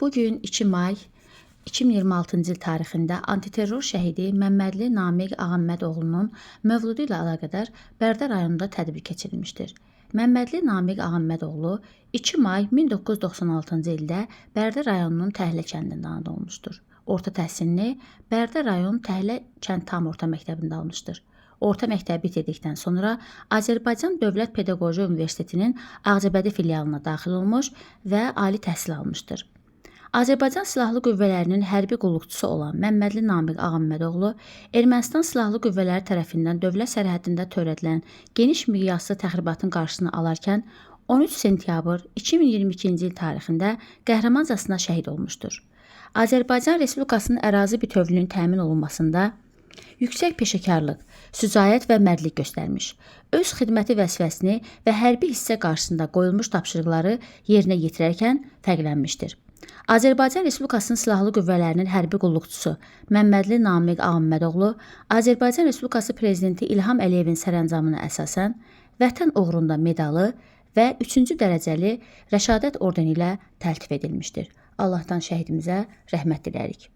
Bugün 2 may 2026-cı il tarixində antiterror şəhidi Məmmədli Namiq Ağammədoğlunun mövludu ilə əlaqədar Bərdə rayonunda tədbir keçirilmişdir. Məmmədli Namiq Ağammədoğlu 2 may 1996-cı ildə Bərdə rayonunun Təhlə kəndində anadan olmuşdur. Orta təhsilini Bərdə rayon Təhlə kənd tam orta məktəbində almışdır. Orta məktəbi bitirdikdən sonra Azərbaycan Dövlət Pedaqoji Universitetinin Ağcabədi filialına daxil olmuş və ali təhsil almışdır. Azərbaycan Silahlı Qüvvələrinin hərbi qulluqçusu olan Məmmədli Namiq Ağammədoğlu Ermənistan Silahlı Qüvvələri tərəfindən dövlət sərhədində törədilən geniş miqyaslı təxribatın qarşısını alarkən 13 sentyabr 2022-ci il tarixində qəhrəmancasına şəhid olmuşdur. Azərbaycan Respublikasının ərazi bütövlüyünün təmin olunmasında yüksək peşəkarlıq, sücaət və mərdlik göstərmiş, öz xidməti vəzifəsini və hərbi hissə qarşısında qoyulmuş tapşırıqları yerinə yetirərkən fərqlənmişdir. Azərbaycan Respublikasının Silahlı Qüvvələrinin hərbi qulluqçusu Məmmədli Namiq Ağammədoğlu Azərbaycan Respublikası Prezidenti İlham Əliyevin sərəncamına əsasən Vətən uğrunda medalı və 3-cü dərəcəli Rəşadət ordeni ilə təltif edilmişdir. Allahdan şəhidimizə rəhmət dilərik.